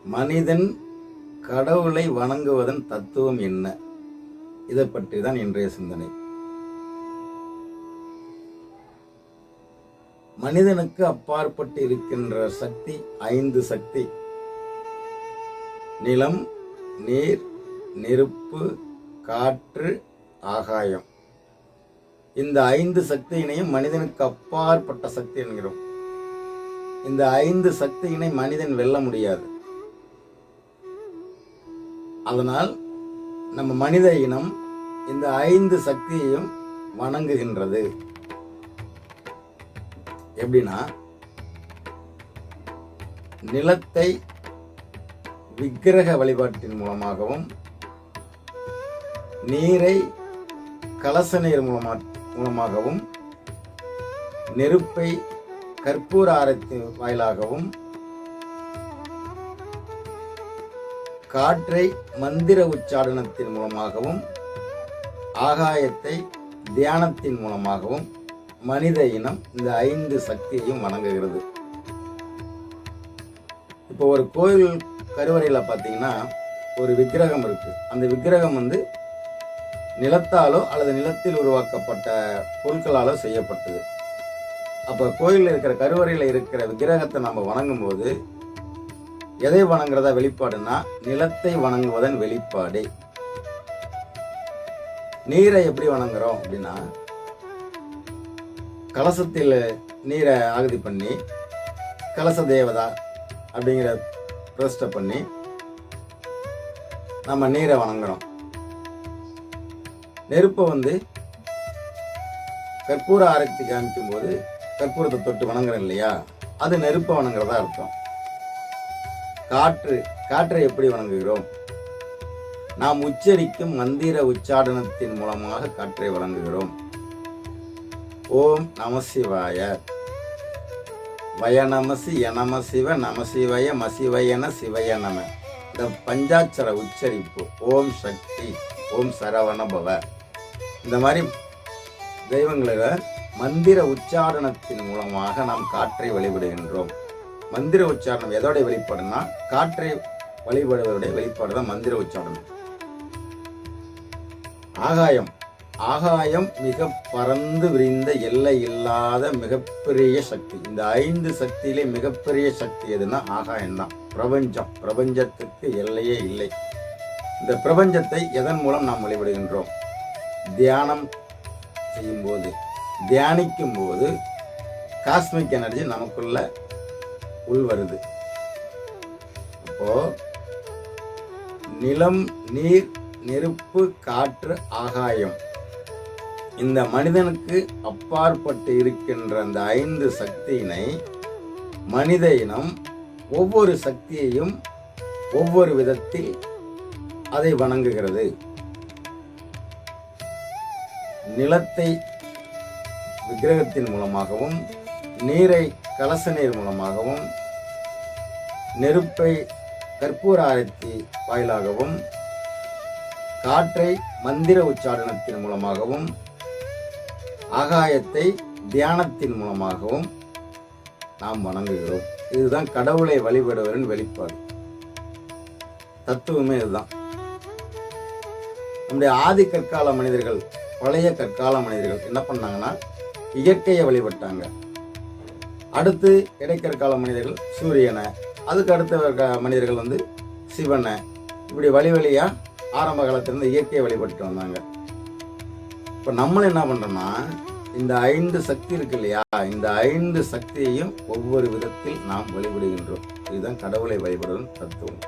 மனிதன் கடவுளை வணங்குவதன் தத்துவம் என்ன? இதை பற்றி தான் இன்றைய சிந்தனை. மனிதனுக்கு அப்பாற்பட்டு இருக்கின்ற சக்தி 5 சக்தி. நிலம், நீர், நெருப்பு, காற்று, ஆகாயம். இந்த 5 சக்தியினையும் மனிதனுக்கு அப்பாற்பட்ட சக்தி என்கிறோம். இந்த 5 சக்தியினை மனிதன் வெல்ல முடியாது. அதனால் நம்ம மனித இனம் இந்த 5 சக்தியையும் வணங்குகின்றது. எப்படின்னா, நிலத்தை விக்கிரக வழிபாட்டின் மூலமாகவும், நீரை கலச நீர் மூலமாகவும், நெருப்பை கற்பூர ஆரத்தி வாயிலாகவும், காற்றை மந்திர உச்சாரணத்தின் மூலமாகவும், ஆகாயத்தை தியானத்தின் மூலமாகவும் மனித இனம் இந்த 5 சக்தியையும் வணங்குகிறது. இப்போ ஒரு கோயில் கருவறையில் பார்த்தீங்கன்னா ஒரு விக்கிரகம் இருக்கு. அந்த விக்கிரகம் நிலத்தாலோ அல்லது நிலத்தில் உருவாக்கப்பட்ட பொருட்களாலோ செய்யப்பட்டது. அப்போ கோயிலில் இருக்கிற கருவறையில் இருக்கிற விக்கிரகத்தை நம்ம வணங்கும் போது எதை வணங்குறதா வெளிப்பாடுனா நிலத்தை வணங்குவதன் வெளிப்பாடு. நீரை எப்படி வணங்குறோம் அப்படின்னா, கலசத்தில் நீரை ஆகுதி பண்ணி கலச தேவதா அப்படிங்கிற பிரதிஷ்டை பண்ணி நம்ம நீரை வணங்குறோம். நெருப்பை கற்பூர ஆரத்தி காமிக்கும் போது கற்பூரத்தை தொட்டு வணங்குறோம் இல்லையா, அது நெருப்பை வணங்குறதா அர்த்தம். காற்றை எப்படி வணங்குகிறோம்? நாம் உச்சரிக்கும் மந்திர உச்சாரணத்தின் மூலமாக காற்றை வணங்குகிறோம். ஓம் நம சிவாய, வய நமசி யநம சிவ நம சிவய மசிவயன சிவய நம. இந்த பஞ்சாட்சர உச்சரிப்பு, ஓம் சக்தி, ஓம் சரவண பவ, இந்த மாதிரி தெய்வங்கள மந்திர உச்சாரணத்தின் மூலமாக நாம் காற்றை வழிபடுகின்றோம். மந்திர உச்சாரணம் எதோட வெளிப்பாடுனா காற்றை வழிபடுவதுடைய வெளிப்பாடு தான் மந்திர உச்சாரணம். ஆகாயம் மிக பறந்து விரிந்த எல்லை இல்லாத மிகப்பெரிய சக்தி. இந்த 5 சக்தியிலே மிகப்பெரிய சக்தி எதுனா ஆகாயம்தான். பிரபஞ்சத்துக்கு எல்லையே இல்லை. இந்த பிரபஞ்சத்தை எதன் மூலம் நாம் வழிபடுகின்றோம்? தியானம் செய்யும் போது, தியானிக்கும் போது காஸ்மிக் எனர்ஜி நமக்குள்ள உள் வருது. அப்போ நிலம், நீர், நெருப்பு, காற்று, ஆகாயம், இந்த மனிதனுக்கு அப்பாற்பட்டு இருக்கின்ற அந்த 5 சக்தியினை மனித இனம் ஒவ்வொரு சக்தியையும் ஒவ்வொரு விதத்தில் அதை வணங்குகிறது. நிலத்தை விக்கிரகத்தின் மூலமாகவும், நீரை கலச நீர் மூலமாகவும், நெருப்பை கற்பூர ஆரத்தி வாயிலாகவும், காற்றை மந்திர உச்சாரணத்தின் மூலமாகவும், ஆகாயத்தை தியானத்தின் மூலமாகவும் நாம் வணங்குகிறோம். இதுதான் கடவுளை வழிபடுவதன் வெளிப்பாடு. தத்துவமே இதுதான். நம்முடைய ஆதி கற்கால மனிதர்கள், பழைய கற்கால மனிதர்கள் என்ன பண்ணாங்கன்னா இயற்கையை வழிபட்டாங்க. அடுத்து இடைக்கற்கால மனிதர்கள் சூரியனை, அதுக்கு அடுத்த மனிதர்கள் சிவனை, இப்படி வழியா ஆரம்ப காலத்திலிருந்து இயற்கையை வழிபட்டு வந்தாங்க. இப்போ நம்மளும் என்ன பண்றோம்னா இந்த 5 சக்தி இருக்கு இல்லையா, இந்த 5 சக்தியையும் ஒவ்வொரு விதத்தில் நாம் வழிபடுகின்றோம். இதுதான் கடவுளை வழிபடுவதன் தத்துவம்.